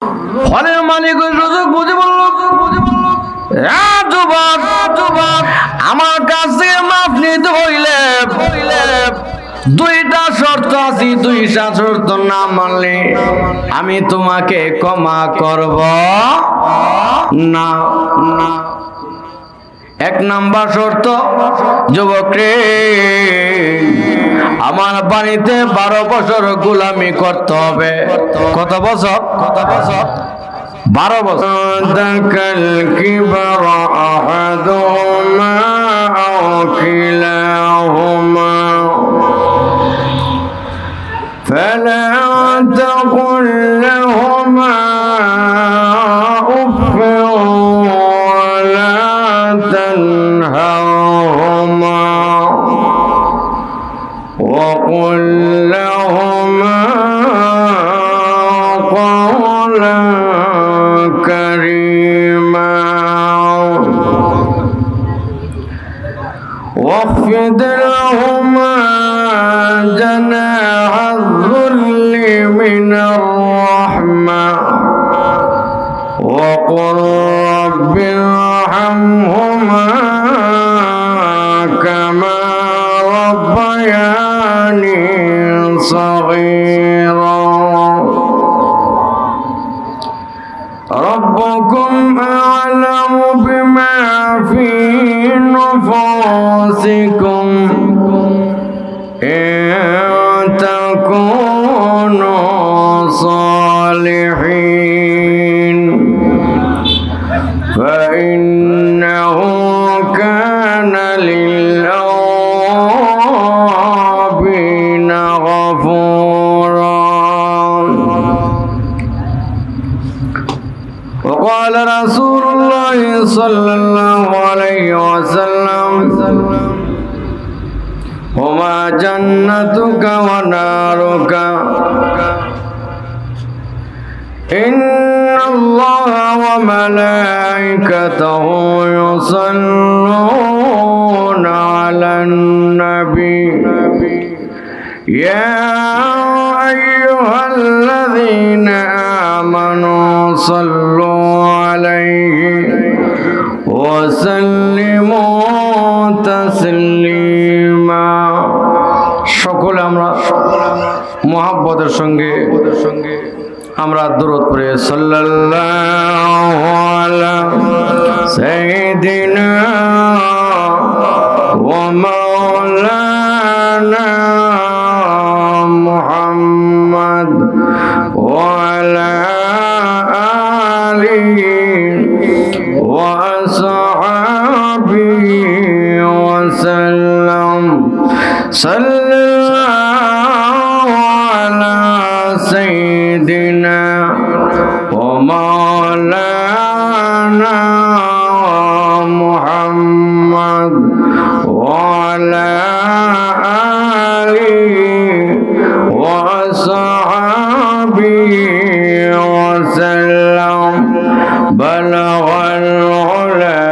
ফলের মালিক ওই সুযোগ বুঝে বলল, যুবক যুবক, আমার কাছে মাফ নিতে হইলে দুইটা শর্ত আছে, দুইটা শর্ত না মানলে আমি তোমাকে ক্ষমা করব না। এক নাম্বার শর্ত, যুবক রে, আমার বাড়িতে 12 বছর গোলামি করতে হবে। কত বছর? 12 বছর। দাকাল কিবার আহাদুমা আও কিলাহুমা ফালা তাকুল লাহুমা উফ ওয়ালা তানহারহুমা وقل لهما قولا كريما واخفض لهما جناح الذل من الرحمة وقل رب ارحمهما كما ربياني صغيرا ربكم أعلم بما في نفوسكم إن تكونوا صالحين فإنه كان للأوابين غفورا. وقال رسول الله صلى الله عليه وسلم هما جنتك ونارك إن الله وملائكته يصلون على النبي يا أيها الذين آمنوا صلوا عليه وسلموا تسليما. সকলে আমরা মুহাব্বতের সঙ্গে আমরা দরুদ পড়ে সাল্লাল্লাহু আলা সাইয়্যিদিনা ওয়া মাওলানা মুহাম্মদ ওয়া আলা আলিহি ওয়া আসহাবিহি ওয়া সাল্লাম. সাল্লাল্লাহু আলা সাইয়্যিদিনা ওয়া মাওলানা মুহাম্মদ ওয়া আলা আলিহি ওয়া আসহাবিহি ওয়া সাল্লাম. বালাগাল উলা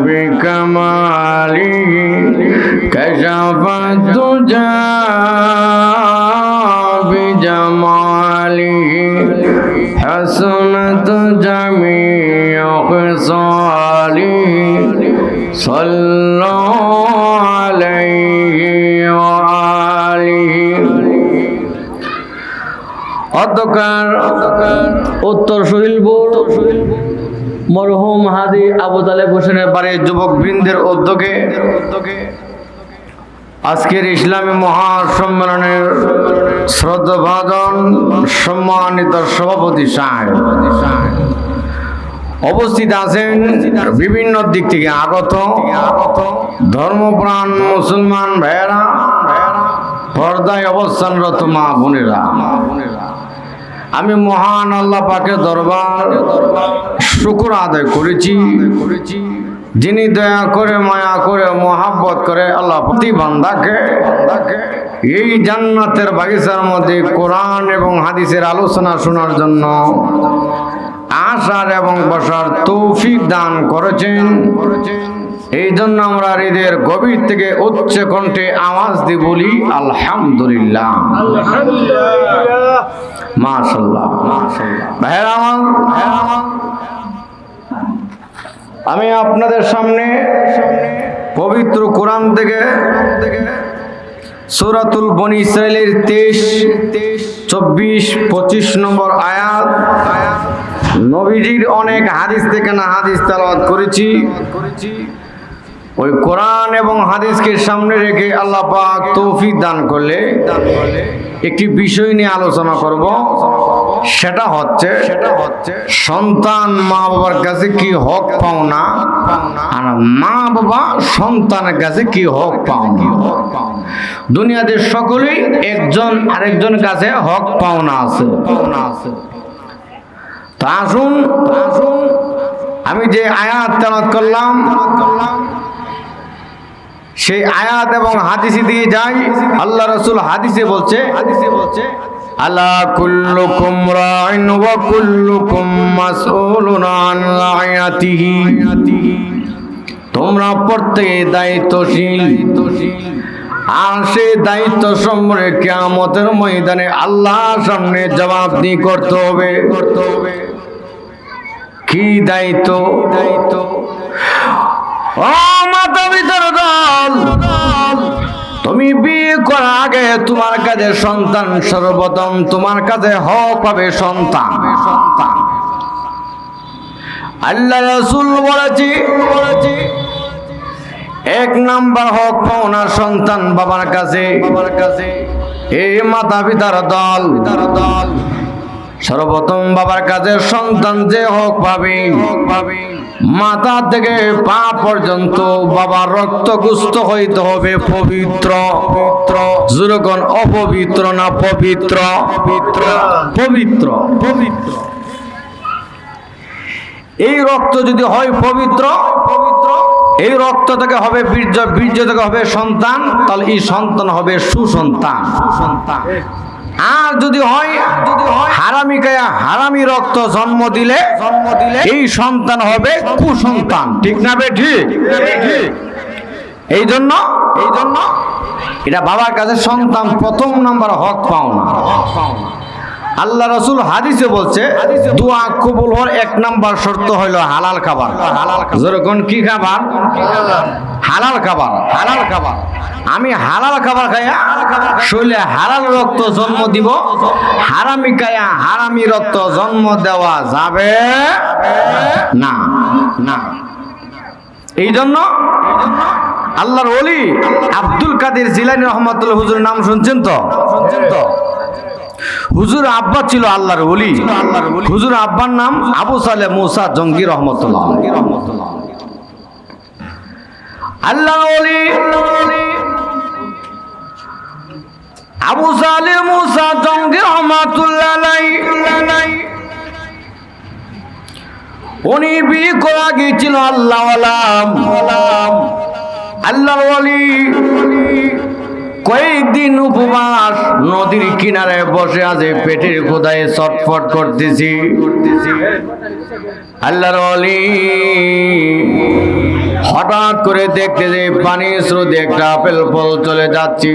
বিকামালিহি কাশাফাত দুজা বিজামালিহি হাসনাত জামিউ খিসালিহি সাল্লাল্লাহু আলাইহি ওয়া আলিহি. অধ্যকার উত্তর শহীদপুর মরহুম হাজী আবু তালেব হোসেনের বাড়ির যুবক বৃন্দের উদ্যোগে আজকের ইসলামী মহাসম্মেলনের শ্রদ্ধাভাজন সম্মানিত সভাপতি সাহেব উপস্থিত আছেন, বিভিন্ন দিক থেকে আগত ধর্মপ্রাণ মুসলমান ভাইয়েরা, পর্দায় অবস্থানরত মা বোনেরা, আমি মহান আল্লাহ পাকের দরবার শুকর আদায় করেছি, যিনি দয়া করে মায়া করে মহাব্বত করে আল্লাহ প্রতি বান্দাকে এই জান্নাতের বাগিচার মধ্যে কোরআন এবং হাদিসের আলোচনা শোনার জন্য আসার এবং বসার তৌফিক দান করেছেন। এই জন্য আমরা হৃদয়ের গভীর থেকে উচ্চ কণ্ঠে আওয়াজ দিয়ে বলি আলহামদুলিল্লাহ, মাশাআল্লাহ, মাশাআল্লাহ। ভাইরা আমার, আমি আপনাদের সামনে পবিত্র কোরআন থেকে সূরাতুল বনী ইসরাঈলের 23, 24, 25 নম্বর আয়াত, নবীজির অনেক হাদিস থেকে না হাদিস তেলাওয়াত করেছি। ওই কোরআন এবং হাদিসকে সামনে রেখে আল্লাহ পাক তৌফিক দান করলে একটি বিষয় নিয়ে আলোচনা করব। সেটা হচ্ছে সন্তান মা বাবার কাছে কি হক পাওনা, আর মা বাবা সন্তানের কাছে কি হক পাওনা। দুনিয়াতে সকলেই একজন আরেকজনের কাছে হক পাওনা আছে। তা আসুন আমি যে আয়াত তেলাওয়াত করলাম সেই আয়াত এবং হাদিসে দিয়ে যাই। আল্লাহ রাসূল হাদিসে বলছে, আলা কুল্লুকুম রাইন ওয়া কুল্লুকুম মাসউলুন আন রাইয়াতিহি, তোমরা প্রত্যেকে দায়িত্বশীল, আর সেই দায়িত্ব সম্পর্কে কিয়ামতের ময়দানে আল্লাহর সামনে জবাবদিহি করতে হবে। কি দায়িত্ব? ও মাতা পিতার দল, তুমি বিয়ে করার আগে তোমার কাছে সন্তান সর্বপ্রথম তোমার কাছে হক পাবে সন্তান। আল্লাহ রাসূল বলেছি, এক নাম্বার হক পাওনা সন্তান বাবার কাছে। এই মাতা পিতার দল, সর্বপ্রথম বাবার কাছে সন্তান যে হক পাবে, মাথা থেকে পা পর্যন্ত বাবার রক্তগুস্ত হইতে হবে পবিত্র। যেরকম অপবিত্র না পবিত্র? পবিত্র। এই রক্ত যদি হয় পবিত্র, এই রক্ত থেকে হবে বীর্য, বীর্য থেকে হবে সন্তান, তাহলে এই সন্তান হবে সুসন্তান। আর যদি হয় হারামি কায়া হারামি রক্ত জন্ম দিলে এই সন্তান হবে কুসন্তান। ঠিক না বে ঠিক? এই জন্য এটা বাবার কাছে সন্তান প্রথম নাম্বার হক পাওনা। আল্লাহ রাসূল হাদিসে বলছে, দোয়া কবুল হওয়ার এক নাম্বার শর্ত হলো হালাল খাবার। যেরকম কি খাবার? হালাল খাবার। আমি হালাল খাবার খাইয়া শরীরে হালাল রক্ত জন্ম দিব, হারামি খাইয়া হারামি রক্ত জন্ম দেওয়া যাবে না। এই জন্য আল্লাহর ওলি আব্দুল কাদের জিলানী রহমাতুল্লাহ হুজুরের নাম শুনছেন তো? হুজুর আব্বা ছিল আল্লাহর ওলি। হুজুর আব্বার নাম আবু সালেহ মুসা জঙ্গি রহমতুল্লাহ। আল্লাহর ওলি আবু সালেহ মুসা জঙ্গি রহমাতুল্লাহ আলাইহি, উনি বিয়ে করা গিয়েছিল আল্লাহর ওলি। কয়েকদিন উপবাস, নদীর কিনারে বসে আছে, পেটের ক্ষুধায় ছটফট করতেছি। আল্লাহর ওলি হঠাৎ করে দেখতে যে পানির স্রোতে একটা আপেল ফল চলে যাচ্ছে।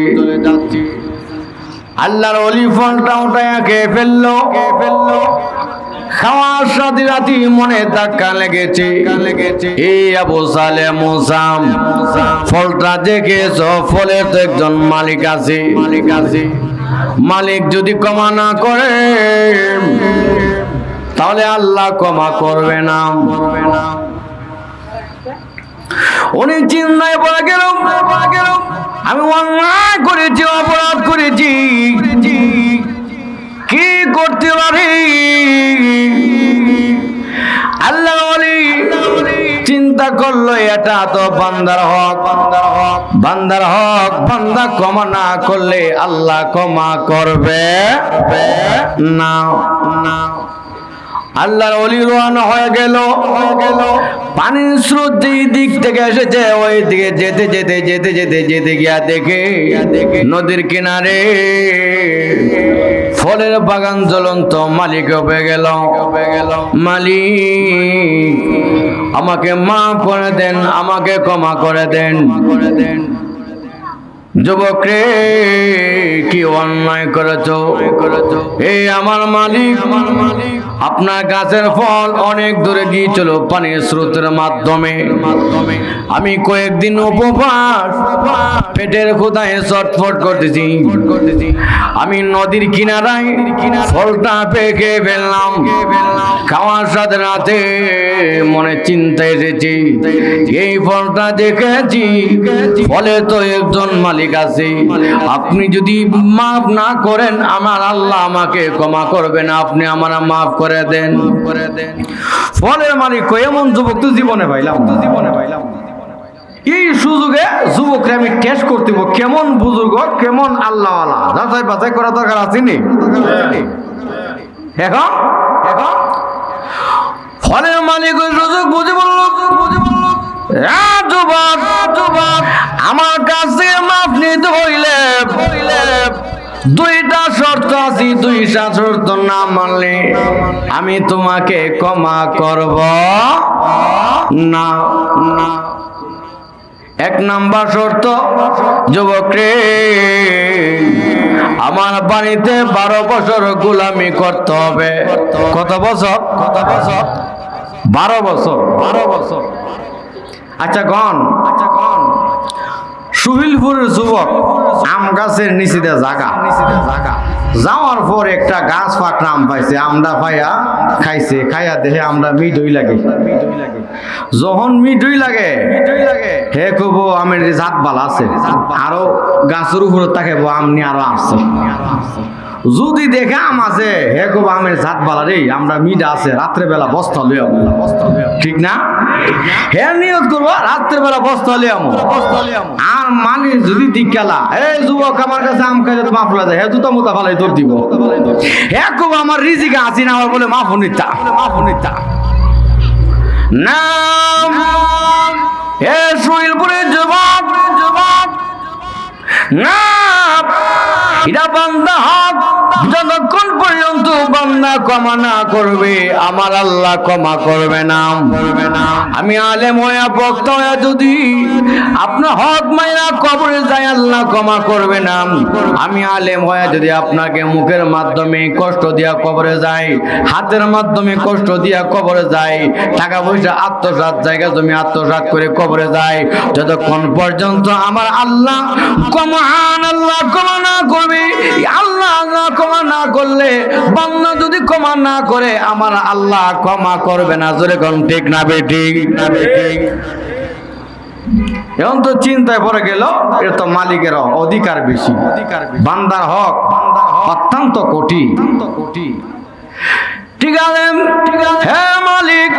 আল্লাহর ওলি ফলটা উঠাইয়া খেয়ে ফেললো। খাওয়ার সাথে রাতি মনে ধাক্কা লেগেছে। এই আবু সালেহ মুসা, ফলটা দেখেছ, ফলের তো একজন মালিক আছে। মালিক যদি ক্ষমা না করে তাহলে আল্লাহ ক্ষমা করবে না। উনি চিন্তায় পড়ে গেল, আমি অন্যায় করেছি, অপরাধ করেছি, কি করতে পারি? আল্লাহ ওলি চিন্তা করলো, এটা তো বান্দার হক, বান্দা ক্ষমা না করলে আল্লাহ ক্ষমা করবে না। আল্লাহর ওলি রওনা হয়ে গেল পানির স্রোত যেই দিক থেকে এসেছে ওই দিকে যেতে যেতে যেতে যেতে যেতে গিয়া দেখে নদীর কিনারে ফলের বাগান জ্বলন্ত মালিক হয়ে গেল। মালিক আমাকে মাফ করে দেন, আমাকে ক্ষমা করে দেন। যুবক রে, কি অন্যায় করেছো? এই আমার মালিক, আপনার গাছের ফল অনেক দূরে গিয়েছিল পানির স্রোতের মাধ্যমে। আমি কয়েকদিন উপবাস, পেটের ক্ষুধায় ছটফট করতেছি। আমি নদীর কিনারায় ফলটা পেকে ফেললাম। খাওয়ার সাথে রাতে মনে চিন্তা এসেছে, এই ফলটা দেখেছি ফলে তো একজন মালিক আছে। আপনি যদি মাফ না করেন আমার আল্লাহ আমাকে ক্ষমা করবেন, আপনি আমার মাফ করে দেন। ফলের মালিক এমন যুবক তো জীবনে পাইলাম। এই সুযোগে যুবকরা আমি টেস্ট করতেব কেমন বুজুর্গ, কেমন আল্লাহ আল্লাহ, যাচাই বাছাই করা দরকার আছে নি। এখন ফলের মালিক ওই সুযোগ বুঝে বলল, আমার কাছে মাফ নিতে হইলে দুইটা শর্ত আছে, দুইটা শর্ত না মানলে আমি তোমাকে ক্ষমা করব না। এক নাম্বার শর্ত, যুবক রে, আমার বাড়িতে 12 বছর গোলামি করতে হবে। কত বছর? 12 বছর। আচ্ছা গণ, সুহিলপুরের যুবক আম গাছের নিচে জায়গা যাওয়ার পর একটা গাছ পাকড়া আম পাইছে। আমটা পাইয়া খাইছে, খাইয়া দেখে আমরা মিঠই লাগে। যখন মিঠই লাগে হে কব আমের জাত বালা আছে, আরো গাছের উপরে তাকে আম নিয়ে আরো আসছে। যদি দেখে আম আছে হে কব আমের জাত বালা রে, আমরা মিঠা আছে, রাত্রে বেলা বস্তা লইয়া, ঠিক না? হে নিয়ত করবো রাত্রে বেলা বস্তা লইয়া। আর মানে যদি দিকালা এই যুবক আমার কাছে আম খাইলে তো মাফ লাগে, হে জুতা মুতা ফালাই দৌড় দিব। হে কব আমার রিজিকে আসি না, আমার বলে মাফ নিতা না। হে সুইলপুরের যুবক না, এটা বান্দা হক, যতক্ষণ পর্যন্ত বান্দা ক্ষমা না করবে আমার আল্লাহ ক্ষমা করবে না। আমি আলেম হইয়া বক্তা হইয়া যদি আপনার হক মাইরা কবরে যায় আল্লাহ ক্ষমা করবে না। আমি আলেম হইয়া যদি আপনাকে মুখের মাধ্যমে কষ্ট দিয়া কবরে যায়, হাতের মাধ্যমে কষ্ট দিয়া কবরে যায়, টাকা পয়সা আত্মসাৎ, জায়গা জমি আত্মসাৎ করে কবরে যায়, যতক্ষণ পর্যন্ত আমার আল্লাহ ক্ষমা না করবে, আল্লাহ ক্ষমা না করলে, বান্দা যদি ক্ষমা না করে আমার আল্লাহ ক্ষমা করবে না। জোরে কোন ঠিক না বেঠিক? এখন তো চিন্তায় পড়ে গেল, এর তো মালিকের অধিকার বেশি, বান্দার হক অত্যন্ত কঠিন। ঠিক আছে, হে মালিক,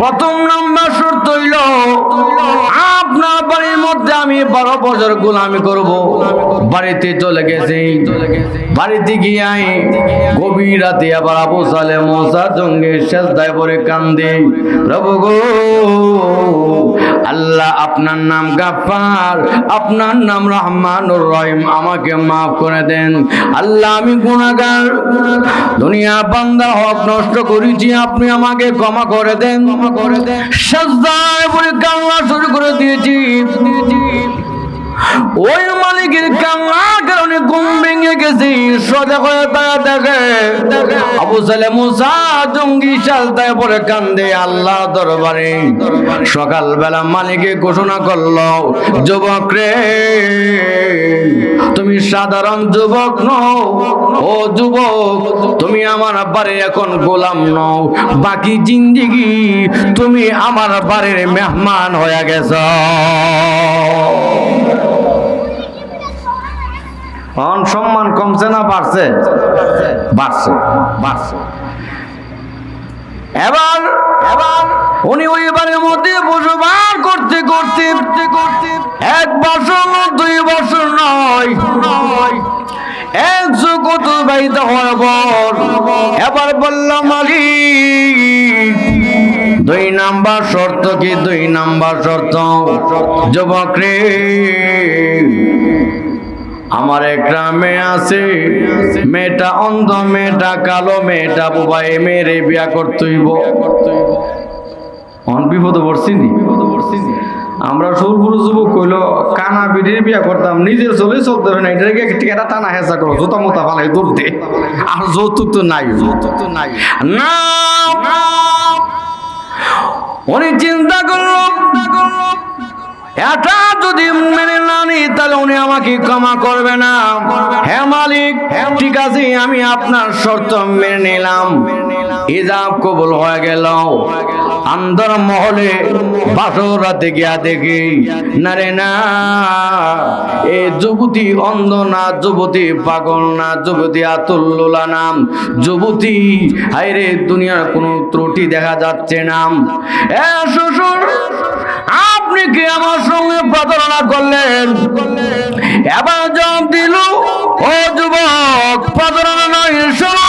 প্রথম নাম্বার শর্ত হইল আপনার বাড়ির মধ্যে আমি 12 বছর গোলামি করব। বাড়িতে চলে গেছে, বাড়িতে গিয়ে গভীর রাতে আবার আবু সালেহ মুসা জঙ্গে সেজদায় পড়ে কান্দে, প্রভু গো আল্লাহ, আপনার নাম গাফফার, আপনার নাম রহমানুর রহিম, আমাকে মাফ করে দেন। আল্লাহ আমি গুনাহগার, দুনিয়া বান্দা হক নষ্ট করেছি, আপনি আমাকে ক্ষমা করে দেন। সেজদায় পড়ে কান্না শুরু করে দিয়েছি। ওই মালিকের কান্নার কারণে ঘুম ভেঙে গেছি। সোজা হয়ে দেখে আবু সালেহ মুসা জঙ্গি সেজদায় পড়ে কান্দে আল্লাহ দরবারে। সকালবেলা মালিকে ঘোষণা করলো, যুবক রে, তুমি সাধারণ যুবক নও, ও যুবক, তুমি আমার বাড়ির এখন গোলাম নও, বাকি জিন্দেগি তুমি আমার বাড়ির মেহমান হয়ে গেছ। সম্মান কমছে না বাড়ছে? বাড়ছে। এবার উনি ওই বাড়ির মধ্যে বসবাস করতে 1 বছর 2 বছর নয়, 100 কত বাইতে হওয়ার পর এবার বললাম মালিক দুই নাম্বার শর্ত কি? দুই নাম্বার শর্ত, যুবক রে, আমার একটা মেয়ে আছে, মেয়েটা অন্ধ, মেয়েটা কালো, মেয়েটা বোবা, এই মেয়েরে বিয়া করতে হইব। বিপদে পড়ছি নি? আমরা সুরপুর যুবক কইল কানা বিড়ির বিয়া করতাম, নিজের চলে চলতে হবে না, এটাকে টিকাটা টানা হেঁচা করো, জুতা মোতা ফালাই দূর দে। আর যৌতুক তো নাই, যৌতুক তো নাই না। উনি চিন্তা করলো এটা যদি মেনে না নি তাহলে উনি আমাকে ক্ষমা করবে না। হ্যাঁ মালিক, ঠিক আছে, আমি আপনার শর্ত মেনে নিলাম। ইজাব কবুল হয়ে গেল। আন্দর মহলে বাসর রাতে গিয়া দেখি না রে না, এ যুবতী অন্ধ না, যুবতী পাগল না, যুবতী আতুল্লুলা নাম, যুবতী হায়রে দুনিয়ার কোনো ত্রুটি দেখা যাচ্ছে না। এ শ্বশুর, আপনি কি আমার সঙ্গে প্রতারণা করলেন? এবার জবাব দিল, ও যুবক, প্রতারণা নয়, শোনো,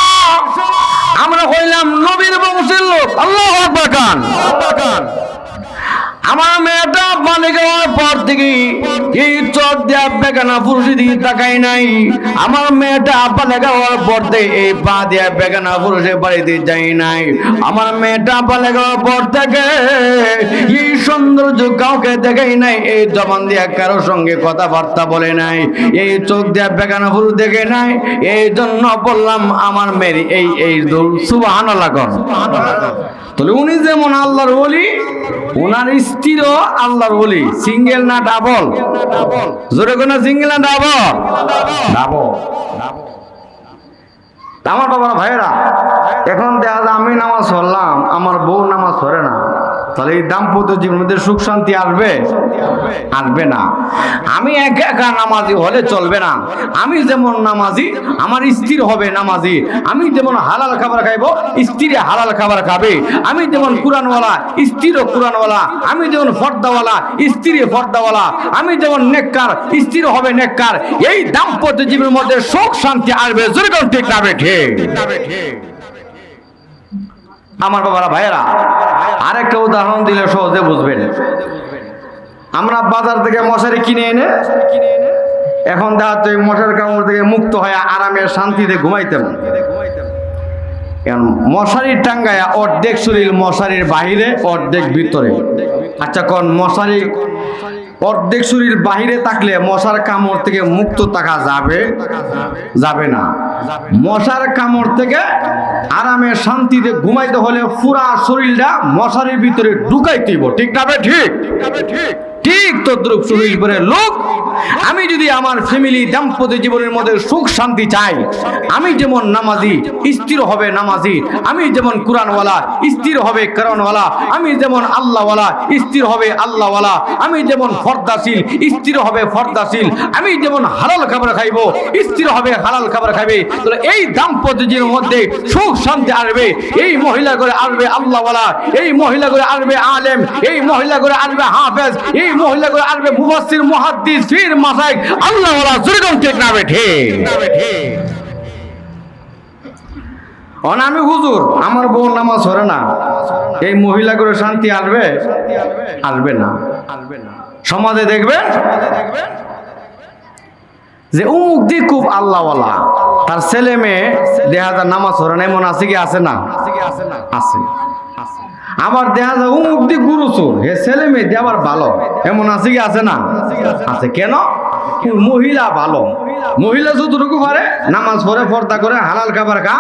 আমরা হইলাম নবীর বংশের লোক। আল্লাহু আকবার। আমার মেয়েটা পানি খাওয়ার পর থেকে এই চোখ দিয়ে বেগানা পুরুষের দিকে তাকাই নাই। আমার মেয়েটা পানি খাওয়ার পর থেকে এই পা দিয়ে বেগানা পুরুষের বাড়িতে যাই নাই। আমার মেয়েটা পানি খাওয়ার পর থেকে এই সৌন্দর্য কাউকে দেখাই নাই, এই জবান দিয়ে কারোর সঙ্গে কথাবার্তা বলে নাই, এই চোখ দিয়ে বেগানা পুরুষ দেখে নাই। এই জন্য বললাম আমার মেয়ের এই সুবহানাল্লাহ। তাহলে উনি যেমন আল্লাহর ওলি, ওনার স্ত্রীও আল্লাহর ওলি। সিঙ্গেল না ডাবল? জোরে কোন সিঙ্গেল না ডাবল? ডাবল। আমার বাবার ভাইয়েরা, এখন দেখা যায় আমি নামাজ পড়লাম, আমার বউ নামাজ পড়ে না, তাহলে এই দাম্পত্য জীবনের মধ্যে সুখ শান্তি আসবে? আসবে না। আমি একা একা নামাজি হলে চলবে না। আমি যেমন নামাজি, আমার স্ত্রী হবে নামাজি। আমি যেমন হালাল খাবার খাইবো, স্ত্রী হালাল খাবার খাবে। আমি যেমন কুরআনওয়ালা, স্ত্রীও কুরআনওয়ালা। আমি যেমন ফর্দাওয়ালা, স্ত্রী ফর্দাওয়ালা। আমি যেমন নেককার, স্ত্রী হবে নেককার। এই দাম্পত্য জীবনের মধ্যে সুখ শান্তি আসবে। যেরকম ঠিক না বেঠে? আমার বাবারা ভাইয়েরা, আরেকটা উদাহরণ দিলে সহজে বুঝবেন। আমরা বাজার থেকে মশারি কিনে এনে এখন দেখা যাচ্ছে মশার কামড় থেকে মুক্ত হয়ে আরামে শান্তিতে ঘুমাইতেন। মশারির টাঙ্গায়া অর্ধেক শরীর মশারির বাহিরে, অর্ধেক ভিতরে। আচ্ছা, কোন মশারি অর্ধেক শরীর বাহিরে থাকলে মশার কামড় থেকে মুক্ত থাকা যাবে? যাবে না। মশার কামড় থেকে আরামে শান্তিতে ঘুমাইতে হলে পুরা শরীরটা মশারির ভিতরে ঢুকাইতে হইব। ঠিক না? ঠিক ঠিক তদ্রুপ শরীর পরে লোক, আমি যদি আমার ফ্যামিলি দাম্পত্য জীবনের মধ্যে সুখ শান্তি চাই, আমি যেমন নামাজি, স্ত্রী হবে নামাজি। আমি যেমন কুরআনওয়ালা, স্ত্রী হবে কোরআনওয়ালা। আমি যেমন আল্লাহওয়ালা, স্ত্রী হবে আল্লাহওয়ালা। আমি যেমন ফর্দাশীল, স্ত্রী হবে ফর্দাশীল। আমি যেমন হালাল খাবার খাইবো, স্ত্রী হবে হালাল খাবার খাইবে। তাহলে এই দাম্পত্য জীবনের মধ্যে সুখ শান্তি আসবে। এই মহিলা করে আসবে আল্লাহওয়ালা, এই মহিলা করে আসবে আলেম, এই মহিলা করে আসবে হাফেজ, এই মহিলা করে আসবে মুফাসসির, মুহাদ্দিস, ফির, মাসাইক, আল্লাহওয়ালা। যেরকম ঠিক না বেঠে? আমি হুজুর, আমার বউ নামাজ পড়ে না, এই মহিলা করে শান্তি আসবে? আসবে না। সমাজে দেখবেন যে অমুক দিক খুব আল্লাহওয়ালা, তার ছেলে মেয়ে দেখা যায় নামাজ পড়ে না, এমন আছে কি? আছে না? আছে। আবার দেখা যায় অমুক দিক গুরু চোর, হে ছেলে মেয়ে দিয়ে আবার ভালো, এমন আছে কি? আছে না? আছে। কেন? মহিলা ভালো, মহিলা যতটুকু পারে নামাজ পড়ে, পর্দা করে, হালাল খাবার খা।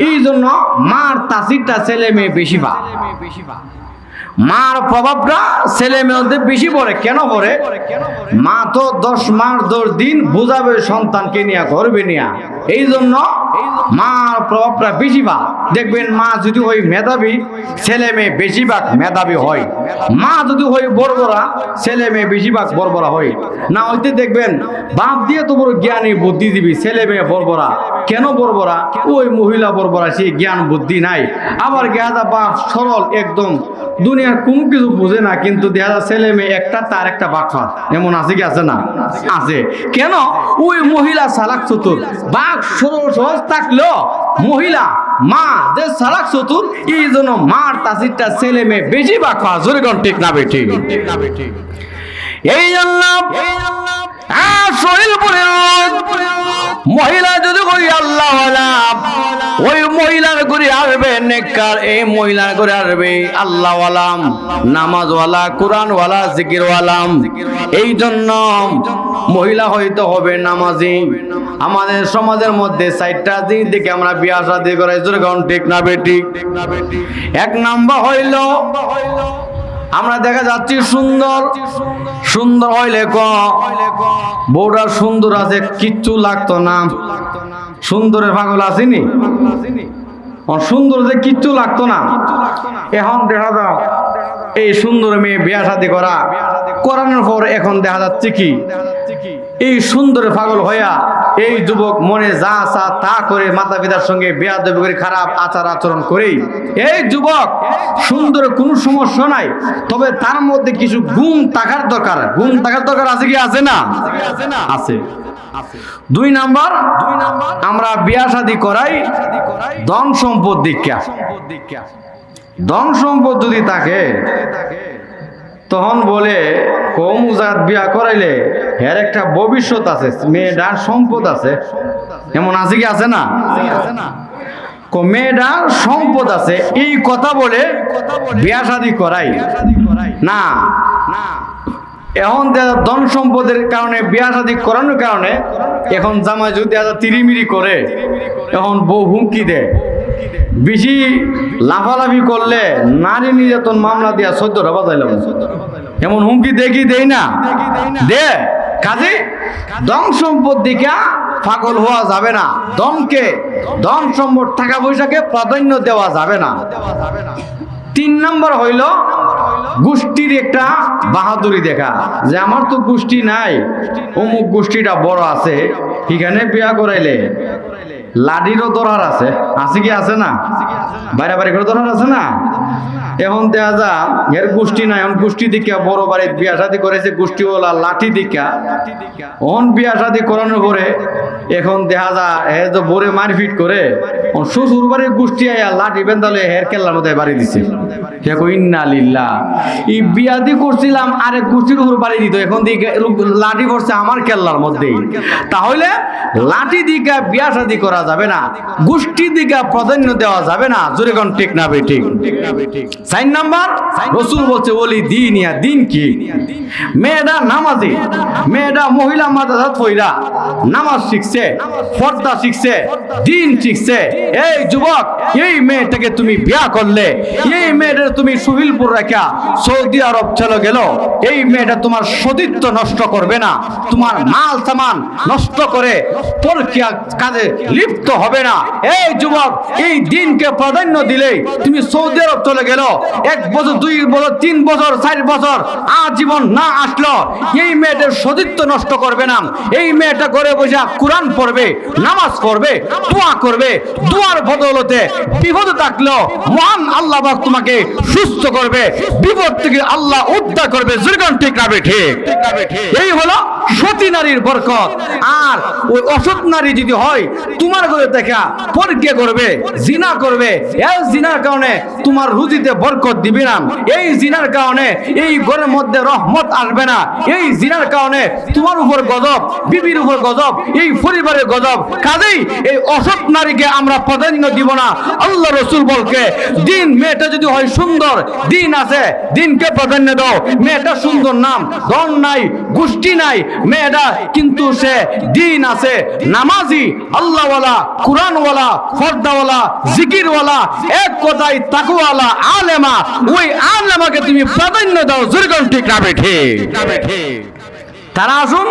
এই জন্য মার তাসিরটা ছেলে মেয়ে বেশি পা, মার প্রভাবটা ছেলে মেয়েদের বেশি পড়ে। কেন পড়ে? মা তো 10 মাস 10 দিন বুঝাবে সন্তানকে নিয়ে, করবে নিয়ে। এই জন্য মার প্রভাবটা বেশি পা। দেখবেন মা যদি হয় মেধাবী, ছেলে মেয়ে বেশিরভাগ মেধাবী হয়। মা যদি হয় বর্বরা, ছেলে মেয়ে বেশিরভাগ বর্বরা হয়। না হইতে দেখবেন বাপ দিয়ে তো বড় জ্ঞানী বুদ্ধিজীবী, ছেলে মেয়ে বর্বরা। কেন বর্বরা? ওই মহিলা বর্বরা, সেই জ্ঞান বুদ্ধি নাই। আবার গেদা বাপ সরল একদম, দুনিয়ার কোনো কিছু বুঝে না, কিন্তু দেখা যায় ছেলে মেয়ে একটা, তার একটা বাক্যা। এমন আছে কি? আছে না? আছে। কেন? ওই মহিলা চালাক চতুর, বাঘ সরল সহজ থাকলেও মহিলা মা যে সালাক চতুর এই জন্য মার তাসিরটা ছেলে মেয়ে বেশি বাঁকা জোরে কোন ঠিক না বেঠিক এই জন্য শরীর পরে মহিলা যদি করি আল্লাহ ওই মহিলার করে আসবে নেককার, এই মহিলার করে আসবে আল্লাহওয়ালাম, নামাজওয়ালা, কোরআনওয়ালা, জিকিরওয়ালাম। এই জন্য মহিলা হইতে হবে নামাজি। আমাদের সমাজের মধ্যে 4টা দিক থেকে আমরা বিয়া শাদী করাই, যখন ঠিক না বেঠিক। 1 নাম্বার হইল আমরা দেখা যাচ্ছি সুন্দর সুন্দর হইলে বউটা সুন্দর আছে, কিচ্ছু লাগতো না। সুন্দরের পাগল আসেনি, সুন্দর যে কিচ্ছু লাগতো না। এখন দেখা যাও এই সুন্দর মেয়ে বিয়া শাদী করানোর পর এখন দেখা যাচ্ছে কি এই সুন্দরের পাগল হইয়া এই যুবক মনে যা চা তা করে মাতা পিতার সঙ্গে বেয়াদবি করে খারাপ আচার আচরণ করেই এই যুবক সুন্দরের কোনো সমস্যা নাই, তবে তার মধ্যে কিছু গুণ থাকার দরকার। গুণ থাকার দরকার আছে কি আছে না? আছে। 2 নাম্বার আমরা বিয়া শাদী করাই ধন সম্পদ দীক্ষা। ধন সম্পদ যদি থাকে তখন বলে কম জাত বিয়া করাইলে এর একটা ভবিষ্যৎ আছে, মেয়েটার সম্পদ আছে। এমন আছে কি আছে না? মেয়েটার সম্পদ আছে এই কথা বলে বিয়া শাদী করাই না। এখন ধন সম্পদের কারণে বিয়া শাদী করানোর কারণে এখন জামাই যদি তিরিমিরি করে, এখন বউ হুমকি দেয়, বেশি লাফালাফি করলে নারী নির্যাতন মামলা দিয়া 14টা বাজাইলাম। এমন হুমকি দেখি দেই না দে। কাজে ধন সম্পদ দিকে পাগল হওয়া যাবে না। ধন সম্পদ টাকা পয়সাকে প্রাধান্য দেওয়া যাবে না। 3 নাম্বার হইল গোষ্ঠীর একটা বাহাদুরি দেখা, যে আমার তো গোষ্ঠী নাই, অমুক গোষ্ঠীটা বড় আছে, এখানে বিয়া করাইলে লাঠিরও দরকার আছে। আছে কি আছে না? বাইরে বাইরে করে দরকার আছে না? এখন দেখা যা এর গোষ্ঠী নাই, এখন গোষ্ঠী দিকা বড় বাড়ির বিয়া শাদী করেছে গোষ্ঠীওয়ালা লাঠি দিকা। অন বিয়া শাদী করানোর পরে এখন দেখা যা এ যে বরে মারপিট করে, শ্বশুর বাড়ির গোষ্ঠী আয়া লাঠি বেন্দালে হের কেল্লার মধ্যে বাড়ি দিছে। ইন্না লিল্লাহ, এই বিয়া দি করছিলাম আরেক গোষ্ঠীর উপর বাড়ি দিত, এখন দিকে লাঠি পড়ছে আমার কেল্লার মধ্যেই। তাহলে লাঠি দিকা বিয়া শাদী করা যাবে না, গোষ্ঠী দিকা প্রাধান্য দেওয়া যাবে না। জোরে কোন ঠিক না বেঠিক? 4 নাম্বার রাসূল বলছে বলি দিনিয়া। দিন কি? মেয়েটা নামাজি, মেয়েটা মহিলা মাদ্রাসা পড়া নামাজ শিখছে, পর্দা শিখছে, দিন শিখছে। এই যুবক, এই মেয়েটাকে তুমি বিয়া করলে, এই মেয়েটা তুমি সুহিলপুর রাখা সৌদি আরব চলে গেল, এই মেয়েটা তোমার সতীত্ব নষ্ট করবে না, তোমার মাল সামান নষ্ট করে পরকিয়া কাজে লিপ্ত হবে না। এই যুবক, এই দিনকে প্রাধান্য দিলেই তুমি সৌদি আরব চলে গেল, 1 বছর 2 বছর 3 বছর 4 বছর আজীবন না আসলো, এই মেয়েটার সতীত্ব নষ্ট করবে না। এই মেয়েটা ঘরে বসে কোরআন পড়বে, নামাজ পড়বে, দোয়া করবে, দোয়ার বদৌলতে বিপদ থাকলেও মহান আল্লাহ পাক তোমাকে সুস্থ করবে, বিপদ থেকে আল্লাহ উদ্ধার করবে। জুরগান ঠিক না বেঠিক? এই হলো সতী নারীর বরকত। আর ওই অসৎ নারী যদি হয় তোমার ঘরে দেখা পরকিয়া করবে, জিনা করবে, এই জিনার কারণে তোমার রুজিতে বরকত দিবে না, এই জিনার কারণে এই ঘরের মধ্যে রহমত আসবে না, এই জিনার কারণে তোমার উপর গজব, বিবির উপর গজব, এই পরিবারের গজব। কাজেই এই অসৎ নারীকে আমরা প্রাধান্য দিব না। আল্লাহ রাসূল বলকে দিন, মেয়েটা যদি হয় সুন্দর, দিন আছে, দিনকে প্রাধান্য দাও। মেয়েটা সুন্দর নাম, ধন নাই, গোষ্ঠী নাই, মেয়েটা কিন্তু সে দিন আছে, নামাজি, আল্লাহওয়ালা, কোরআনওয়ালা, পর্দাওয়ালা, জিকিরওয়ালা, এক কথায় তাকওয়ালা, আলেমা। ওই আলেমাকে তুমি প্রাধান্য দাও। জোরে ঠিক না বেঠিক? তারা আসুন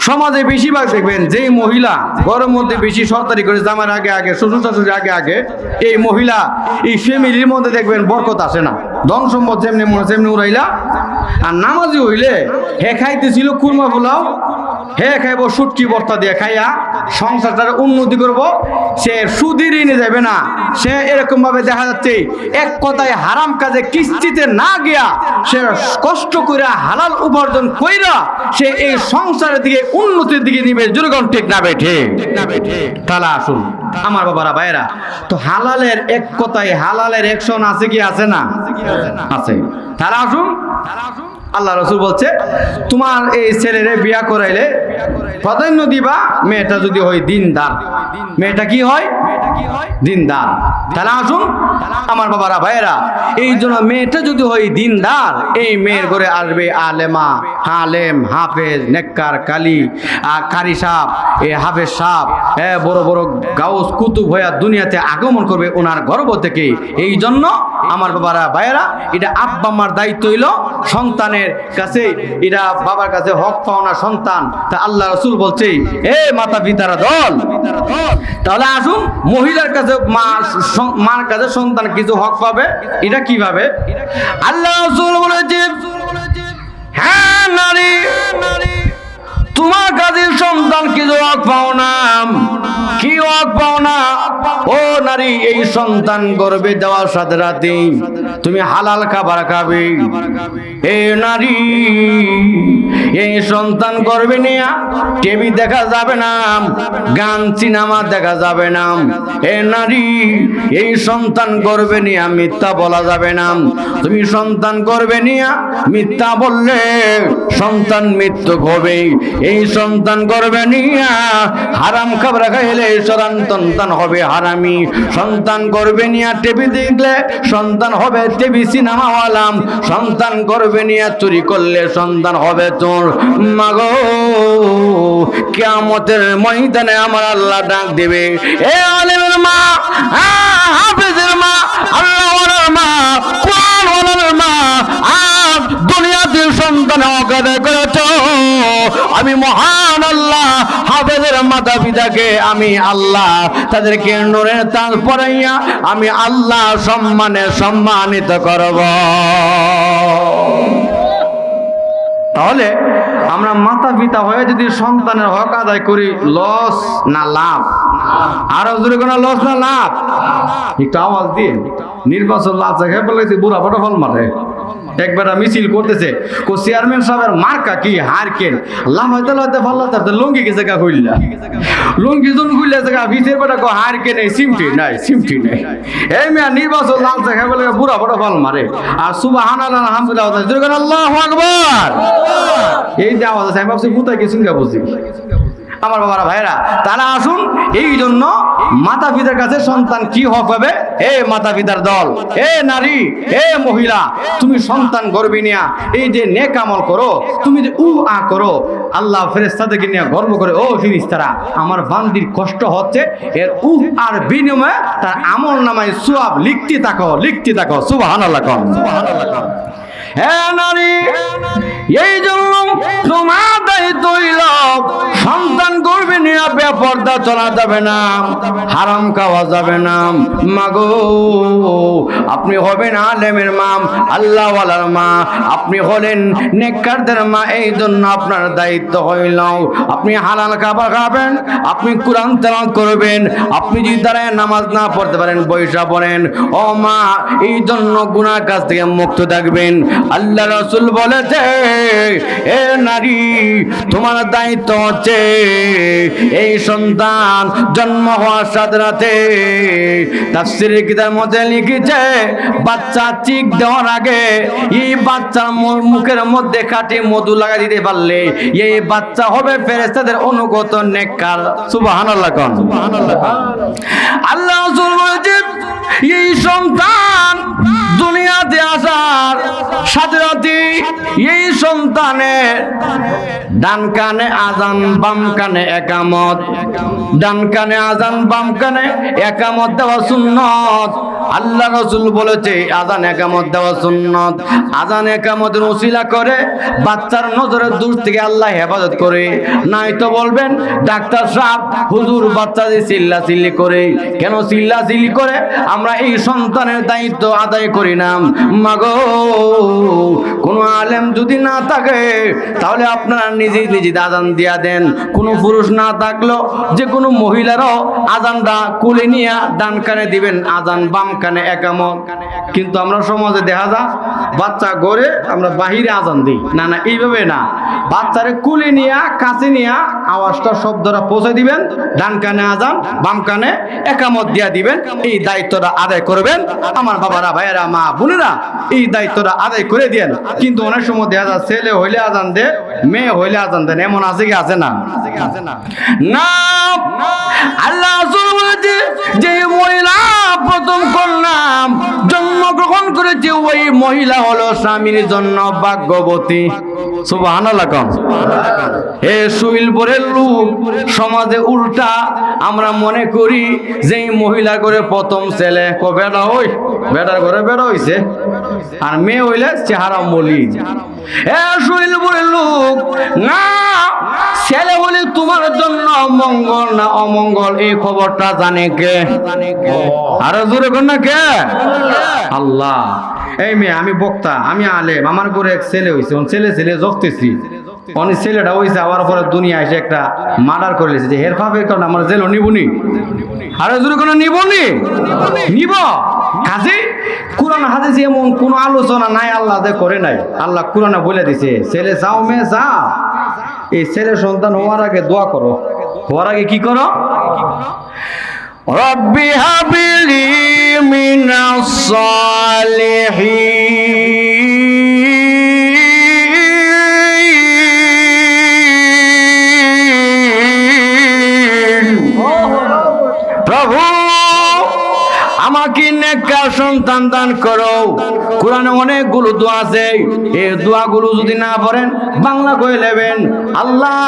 সমাজে বেশিরভাগ দেখবেন যে মহিলা ঘরের মধ্যে বেশি সরকারি করে জামার আগে আগে, শ্বশুর শাশুড়ি আগে আগে, এই মহিলা এই ফ্যামিলির মধ্যে দেখবেন বরকত আসে না। ধন সম্পদ যেমনি মনে সেমনি উড়াইলা। আর নামাজি হইলে হে খাইতেছিল কুরমা পোলাও, হে খাইব সুটকি ভর্তা দিয়ে খাইয়া সংসারটার উন্নতি করব, সে সুদি ঋণে যাবে না। সে এরকম ভাবে দেখা যাচ্ছে এক কথায় হারাম কাজে কিস্তিতে না গিয়া সে কষ্ট করে হালাল উপার্জন কইরা সে এই সংসারের দিকে উন্নতির দিকে নিবে। জনগণ ঠিক না বেঠে? তাহলে আসুন আমার বাবারা ভাইরা, তো হালালের এক কথায় হালালের অ্যাকশন আছে কি আছে না? আছে। তাহলে আসুন, আল্লাহ রাসূল বলছে তোমার এই ছেলেরে বিয়া করাইলে প্রাধান্য দিবা মেয়েটা যদি হয় দিনদার। মেয়েটা কি হয়? দিনদার। তাহলে আসুন আমার বাবারা ভাইয়েরা, এই জন্য মেয়েটা যদি হয় দিনদার, এই মেয়ের ঘরে আসবে আলেমা, আলেম, হাফেজ, নেককার, কালী, কারি সাহেব, এই হাফেজ সাহেব, বড় বড় গাউস কুতুব হইয়া দুনিয়াতে আগমন করবে ওনার গর্ভ থেকে। এই জন্য আমার বাবারা ভাইয়েরা, এটা আব্বা মার দায়িত্ব হইল সন্তানের কাছে, এটা বাবার কাছে হক পাওনা সন্তান। তা আল্লাহ রাসূল বলছে এ মাতা পিতারা দল, তাহলে আসুন মহিলার কাছে মার কাছে সন্তান কিছু হক পাবে। এটা কিভাবে? আল্লাহ রাসূল বলেছে হ্যাঁ নারী, তোমার কাছে সন্তান কিছু হক পাও না। কি হক পাও না? ও নারী, এই সন্তান গর্ভে দেওয়ার সাথে রাতে তুমি হালাল খাবার খাবে। এ নারী, এই সন্তান গর্ভে নিয়ে টিভি দেখা যাবে না, গান সিনেমা দেখা যাবে না। এ নারী, এই সন্তান গর্ভে নিয়ে মিথ্যা বলা যাবে না। তুমি সন্তান গর্ভে নিয়ে মিথ্যা বললে সন্তান মৃত্যু হবে। এই সন্তান গর্ভে নিয়ে হারাম খাবার খাইলে সন্তান হবে হারামি। সন্তান গর্ভে নিয়ে টিভি দেখলে সন্তান হবে টিভি সিনেমাওয়ালা। সন্তান গর্ভে নিয়ে চুরি করলে সন্তান হবে চোর। মাগো, কিয়ামতের ময়দানে আমার আল্লাহ ডাক দিবে, এ আলেমের মা, হাফেজের মা, আল্লাহওয়ালার মা, কোরআনওয়ালার মা, দুনিয়াতে সন্তান অকাদে করেছ। আমি মহান আল্লাহ হাফেজের মাতা পিতাকে আমি আল্লাহ তাদেরকে নূরের তাজ পরাইয়া আমি আল্লাহ সম্মানে সম্মানিত করব। তাহলে আমরা মাতা পিতা হয়ে যদি সন্তানের হক আদায় করি, লস না লাভ? আরো জোরে কোনো লস না লাভ? একটু আওয়াজ দিয়ে নির্বাচন লাচা খেয়ে বলেছে বুড়া বড় ফল মারে। একবার মিছিল করতেছে, চেয়ারম্যান সাহেবের মার্কা কি হারকেন লাভ হইতে লইতে ভালো তার লুঙ্গি গেছে গা খুললা, লুঙ্গি জন খুললে গা ভিতরে বেটা কো হারকেন এই সিমটি নাই, সিমটি নাই। এই মেয়া নির্বাচন লালচা খেয়ে বলে বুড়া বড় ফল মারে। আর সুবহানাল্লাহ আলহামদুলিল্লাহ আল্লাহু আকবার, এই যে আওয়াজ আছে আমি ভাবছি কোথায় গেছেন গা বুঝি। আমার বাবারা ভাইরা, তারা আসুন এই জন্য মাতা পিতার কাছে সন্তান কি হক হবে? এ মাতা পিতার দল, এ নারী, এ মহিলা, তুমি সন্তান গর্বে নিয়া এই যে নেক আমল করো, তুমি যে করো, আল্লাহ ফেরেশতাদেরকে নিয়ে গর্ব করে, ও ফেরেশতারা আমার বান্দির কষ্ট হচ্ছে, এর আর বিনিময়ে তার আমল নামায় সওয়াব লিখতে থাকো, লিখতে থাকো। সুবহানাল্লাহ, সুবহানাল্লাহ। হে নারী, এই জন্য তোমার দায়িত্ব হইল সন্তান গর্ভে নিয়ে বেপরদা চলা যাবে না, হারাম খাওয়া যাবে না। মাগো, আপনি হবেন আলেমের মা, আল্লাহওয়ালার মা, আপনি হলেন নেককারদের মা। এই জন্য আপনার দায়িত্ব হইল আপনি হালাল খাবার খাবেন, আপনি কোরআন তেলাওয়াত করবেন। আপনি যদি দাঁড়ায় নামাজ না পড়তে পারেন বৈশা পড়েন। ও মা, এই জন্য গুনাহ কাজ থেকে মুক্ত থাকবেন। আল্লাহ রাসূল বলেছে, এ নারী, তোমার দায়িত্ব হচ্ছে এই সন্তান জন্ম হওয়ার সাথে সাথে তাফসীরের কিতাবের মধ্যে লিখেছে, বাচ্চা চিক দেওয়ার আগে এই বাচ্চার মুখের মধ্যে খাঁটি মধু লাগাই দিতে পারলে এই বাচ্চা হবে ফেরেশতাদের অনুগত নেককার। সুবহানাল্লাহ, সুবহানাল্লাহ। আল্লাহ রাসূল বলেছে, এই সন্তান দুনিয়াতে আসার সাথে সাথে এই সন্তানের ডান কানে আজান, বাম কানে একামত, ডান কানে আজান, বাম কানে একামত দেওয়া সুন্নত। আল্লাহ রাসূল বলেছে আজান একামত দেওয়া সুন্নত। আজান একামতের ওসিলা করে বাচ্চার নজরের দূর থেকে আল্লাহ হেফাজত করে। নাই তো বলবেন ডাক্তার সাহেব হুজুর বাচ্চা যে চিল্লাচিল্লি করে কেন? চিল্লাচিল্লি করে আমরা এই সন্তানের দায়িত্ব আদায় করি না। মাগো, কোনো আলেম যদি না থাকে তাহলে আপনারা নিজেই নিজে আজান দিয়া দেন। কোনো পুরুষ না থাকলেও যে কোনো মহিলারাও আজানটা কুলে নিয়ে ডান কানে দিবেন, আজান বাম কানে একামত। কিন্তু আমরা সমাজে দেখা যায় বাচ্চা গড়ে আমরা বাহিরে আজান দিই। না না, এইভাবে না, বাচ্চারে কুলে নিয়ে কাছে নিয়ে আওয়াজটা শব্দটা পৌঁছে দিবেন, ডান কানে আজান বাম কানে একামত দিয়া দিবেন। এই দায়িত্বটা আদায় করবেন আমার বাবারা, ভাইয়েরা, মা বোনেরা, এই দায়িত্বটা আদায় করে দেন। কিন্তু অনেক সময় দেখা যায় ছেলে হইলে আজান দে, মেয়ে হইলে আজান দেন, এমন আছে কি আছে না? না, আল্লাহ যে মহিলা প্রথম কন্যা জন্মগ্রহণ করেছে ওই মহিলা হলো স্বামীর জন্য ভাগ্যবতী। সুবহানাল্লাহ। হে সুইলপুরের লোক, সমাজে উল্টা আমরা মনে করি যে মহিলা করে প্রথম ছেলে বেটা, ওই বেটার ঘরে বেটা হইছে, আর মেয়ে হইলে চেহারা মলি। হে সুইলপুরের লোক, না, ছেলে হলে তোমার জন্য মঙ্গল না অমঙ্গল এই খবরটা জানে কে? আরো জোরে কর না, কে? আল্লাহ। এই মেয়ে, আমি বক্তা, আমি আলেম, আমার ঘরে এক ছেলে হয়েছে, ছেলে জগতেছি, অনেক ছেলেটা হয়েছে, আবার পরে দুনিয়া এসে একটা মার্ডার করে লেছে, যে হের ফাফের কারণে আমার জেলও নিবনি। আরো জোরে কোনো নিবনি, নিব। কাজে কোরআন হাদিসে এমন কোন আলোচনা নাই আল্লাহ যে করে নাই। আল্লাহ কোরআনে বলে দিছে, ছেলে চাও মেয়ে চা, এই ছেলে সন্তান হওয়ার আগে দোয়া করো। হওয়ার আগে কি করো? রব্বি হাবিলি মিনাস সালিহিন। প্রভু আমাকে নেককার সন্তান দান করো। কোরআনে অনেকগুলো দোয়া আছে, এই দোয়াগুলো যদি না পড়েন বাংলা কই নেবেন, আল্লাহ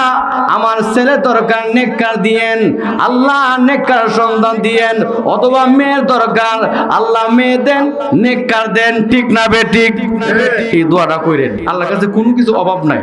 আমার ছেলে দরকার নেককার দিয়েন, আল্লাহ নেককার সন্তান দিয়েন, অথবা মেয়ের দরকার, আল্লাহ মেয়ে দেন, নেককার দেন। ঠিক না বেঠিক? এই দোয়াটা কইরেন, আল্লাহর কাছে কোনো কিছু অভাব নাই।